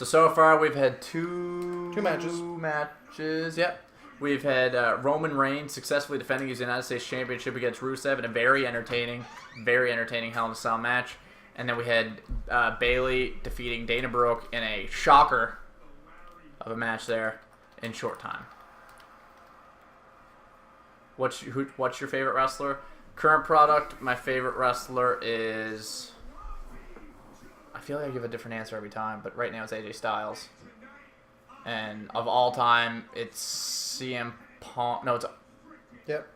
So far we've had two matches. Yep. We've had Roman Reigns successfully defending his United States Championship against Rusev in a very entertaining Hell in a Cell match. And then we had Bayley defeating Dana Brooke in a shocker of a match there in short time. What's your favorite wrestler? Current product, my favorite wrestler is... I feel like I give a different answer every time, but right now it's AJ Styles. And of all time, it's CM Punk. No, it's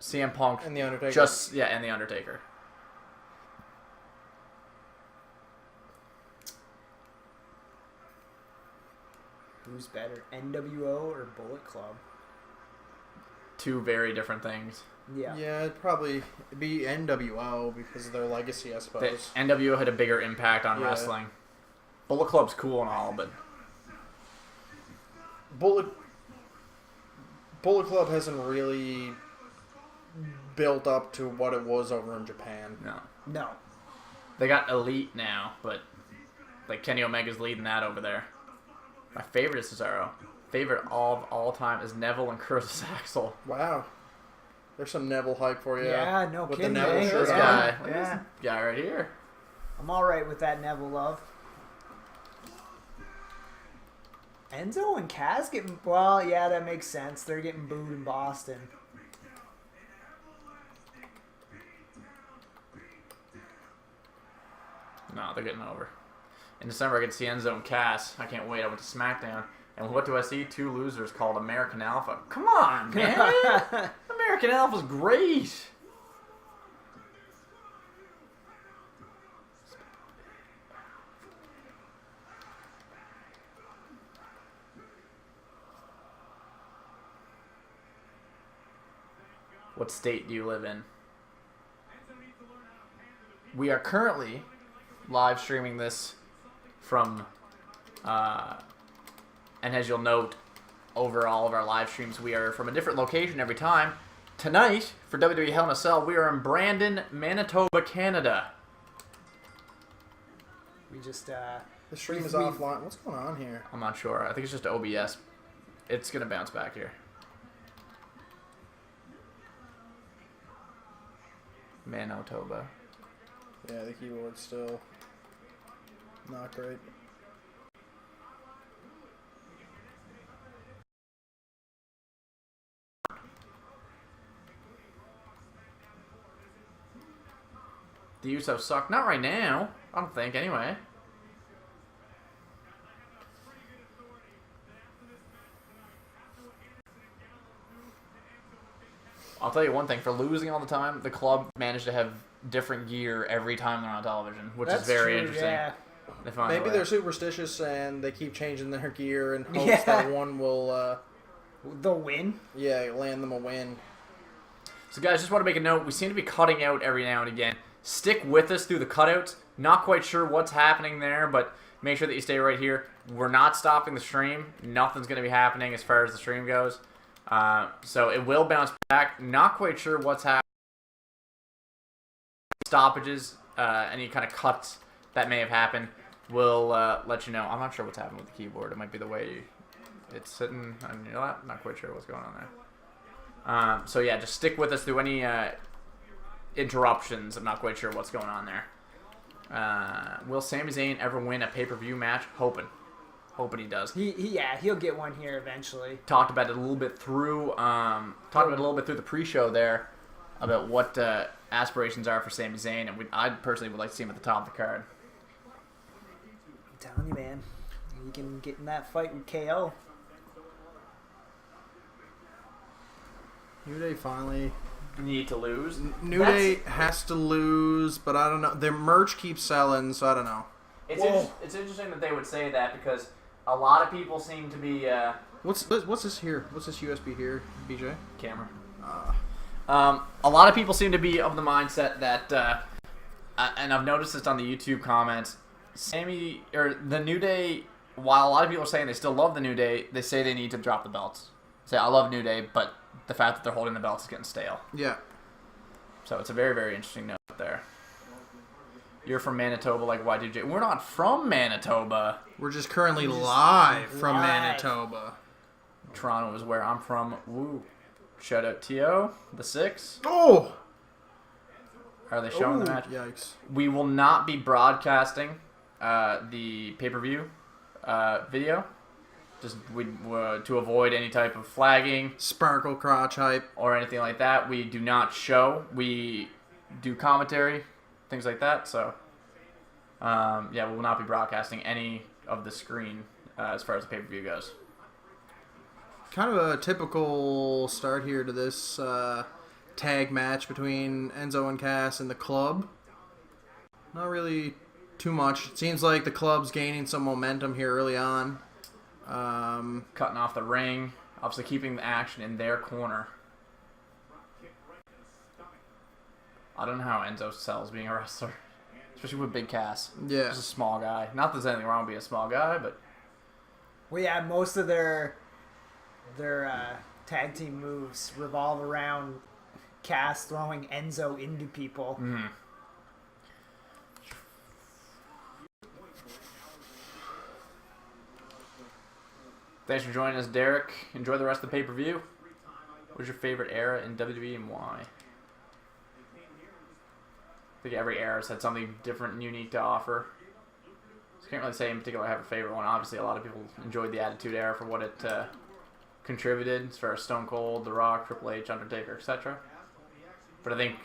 CM Punk and the Undertaker. And the Undertaker. Who's better, NWO or Bullet Club? Two very different things. Yeah. Yeah, it'd probably be NWO because of their legacy, I suppose. The NWO had a bigger impact on wrestling. Bullet Club's cool and all, but Bullet Club hasn't really built up to what it was over in Japan. No. They got Elite now, but like Kenny Omega's leading that over there. My favorite is Cesaro. Favorite of all time is Neville and Curtis Axel. Wow. There's some Neville hype for you. Yeah, no with kidding. The Neville shirt This on. guy. Yeah. This guy right here. I'm alright with that Neville love. Enzo and Cass getting... Well, yeah, that makes sense. They're getting booed in Boston. No, they're getting over. In December, I get to see Enzo and Cass. I can't wait. I went to SmackDown. And what do I see? Two losers called American Alpha. Come on, man. American Alpha's great. What state do you live in? We are currently live streaming this from, and as you'll note, over all of our live streams, we are from a different location every time. Tonight, for WWE Hell in a Cell, we are in Brandon, Manitoba, Canada. We just... The stream is offline. What's going on here? I'm not sure. I think it's just OBS. It's going to bounce back here. Manitoba. Yeah, the keyboard's still not great. The Usos suck. Not right now. I don't think, anyway. I'll tell you one thing. For losing all the time, the club managed to have different gear every time they're on television, which is very interesting. Yeah. Maybe they're superstitious and they keep changing their gear in hopes that one will... They'll win? Yeah, land them a win. So, guys, just want to make a note. We seem to be cutting out every now and again. Stick with us through the cutouts. Not quite sure what's happening there, but make sure that you stay right here. We're not stopping the stream. Nothing's going to be happening as far as the stream goes. So it will bounce back. Not quite sure what's happening. Stoppages, any kind of cuts that may have happened, we'll let you know. I'm not sure what's happening with the keyboard. It might be the way it's sitting. You know what? Not quite sure what's going on there. So yeah, just stick with us through any interruptions. I'm not quite sure what's going on there. Will Sami Zayn ever win a pay-per-view match? Hoping he does. He'll get one here eventually. Talked about it a little bit through the pre-show there about what aspirations are for Sami Zayn, and I personally would like to see him at the top of the card. I'm telling you, man, he can get in that fight with KO. New Day finally... Need to lose. New Day has to lose, but I don't know. Their merch keeps selling, so I don't know. It's interesting that they would say that because a lot of people seem to be... What's this here? What's this USB here, BJ? Camera. A lot of people seem to be of the mindset that, and I've noticed this on the YouTube comments, the New Day, while a lot of people are saying they still love the New Day, they say they need to drop the belts. Say, I love New Day, but the fact that they're holding the belts is getting stale. Yeah. So it's a very, very interesting note there. You're from Manitoba, like Y2J. We're not from Manitoba. We're just currently live from live. Manitoba. Toronto is where I'm from. Woo. Shout out T.O., the 6. Oh! Are they showing the match? Yikes. We will not be broadcasting the pay-per-view video. Just to avoid any type of flagging. Sparkle crotch hype. Or anything like that. We do not show. We do commentary, things like that. So, yeah, we will not be broadcasting any of the screen as far as the pay-per-view goes. Kind of a typical start here to this tag match between Enzo and Cass and the club. Not really too much. It seems like the club's gaining some momentum here early on. Cutting off the ring. Obviously keeping the action in their corner. I don't know how Enzo sells being a wrestler. Especially with Big Cass. Yeah. He's a small guy. Not that there's anything wrong with being a small guy, but... Well, yeah, most of their tag team moves revolve around Cass throwing Enzo into people. Mm-hmm. Thanks for joining us, Derek. Enjoy the rest of the pay-per-view. What's your favorite era in WWE and why? I think every era's had something different and unique to offer. So I can't really say in particular I have a favorite one. Obviously, a lot of people enjoyed the Attitude Era for what it contributed as far as Stone Cold, The Rock, Triple H, Undertaker, etc. But I think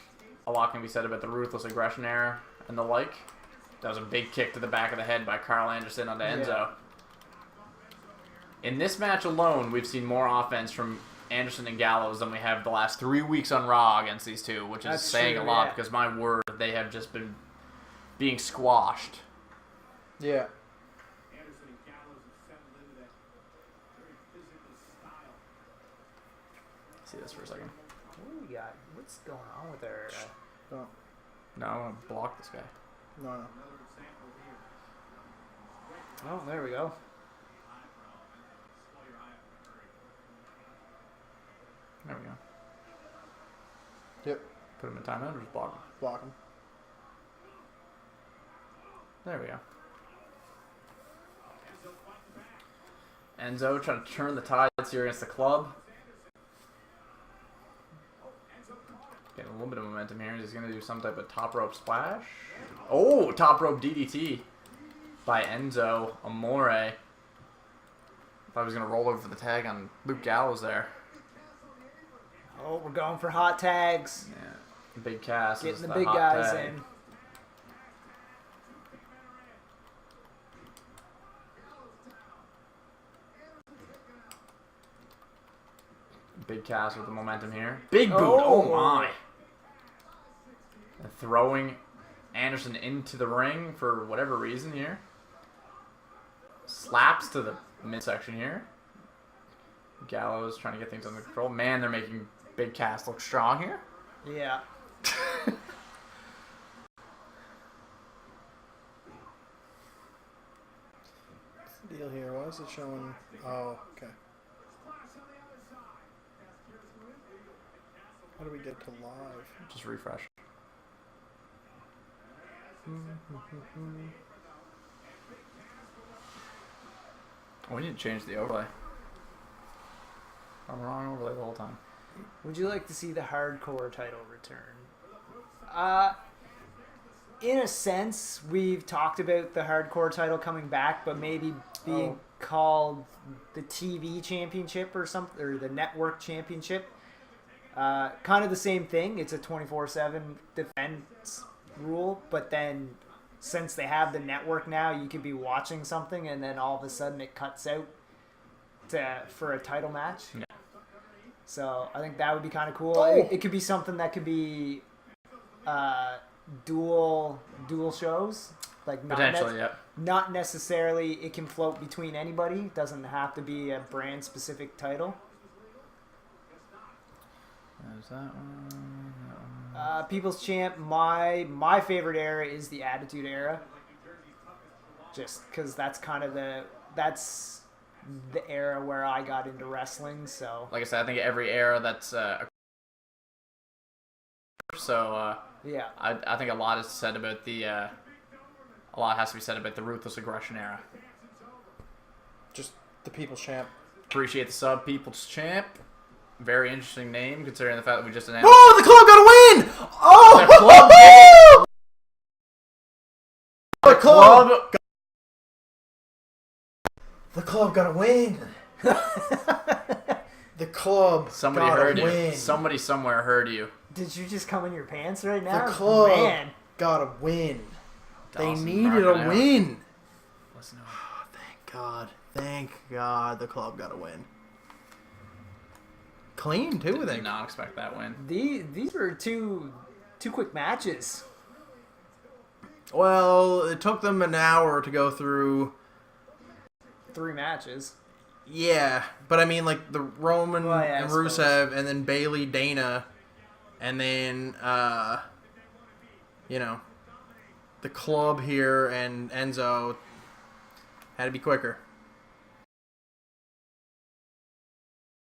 a lot can be said about the Ruthless Aggression Era and the like. That was a big kick to the back of the head by Karl Anderson onto Enzo. Yeah. In this match alone, we've seen more offense from Anderson and Gallows than we have the last 3 weeks on Raw against these two, which is That's saying true, a lot yeah. because my word, they have just been being squashed. Yeah. See this for a second. What do we got? What's going on with our... Oh, No, I want to block this guy. no. Oh, there we go. There we go. Yep. Put him in timeout or just block him? Block him. There we go. Enzo trying to turn the tides here against the club. Getting a little bit of momentum here. He's going to do some type of top rope splash. Oh, top rope DDT by Enzo Amore. Thought he was going to roll over for the tag on Luke Gallows there. Oh, we're going for hot tags. Yeah, Big Cass is Getting the big hot guys tag. in. Big Cass with the momentum here. Big boot. Oh. Oh my. And throwing Anderson into the ring for whatever reason here. Slaps to the midsection here. Gallows trying to get things under control. Man, they're making Big Cass look strong here. Yeah. What's the deal here? Why is it showing? Oh, okay. How do we get to live? Just refresh. Oh, we need to change the overlay. I'm wrong overlay the whole time. Would you like to see the hardcore title return? In a sense, we've talked about the hardcore title coming back, but maybe being called the TV championship or something, or the network championship. Kind of the same thing. It's a 24/7 defense rule, but then since they have the network now, you could be watching something and then all of a sudden it cuts out for a title match. Yeah. So I think that would be kind of cool. Oh. It could be something that could be dual shows, like Potentially, yeah. not necessarily. It can float between anybody. It doesn't have to be a brand specific title. There's that one. People's Champ. My favorite era is the Attitude Era. Just because that's kind of the era where I got into wrestling. So Like I said, I think every era that's yeah, I think a lot is said about the a lot has to be said about the Ruthless Aggression era. Just the People's Champ. Appreciate the sub, People's Champ. Very interesting name, considering the fact that we just announced. Oh, the club got a win! Oh, The club. the club. The club got a win. The club. Somebody got heard a you. win. Somebody somewhere heard you. Did you just come in your pants right now? The club Man. got a win. Dawson they needed marking a out. win. Listen to him. Oh, thank God. Thank God the club got a win. Clean, too, I Did think. not expect that win. These were two quick matches. Well, it took them an hour to go through. 3 matches. Yeah, but I mean, like, the Roman Well, yeah, and I suppose. Rusev, and then Bailey, Dana, and then, the club here and Enzo had to be quicker.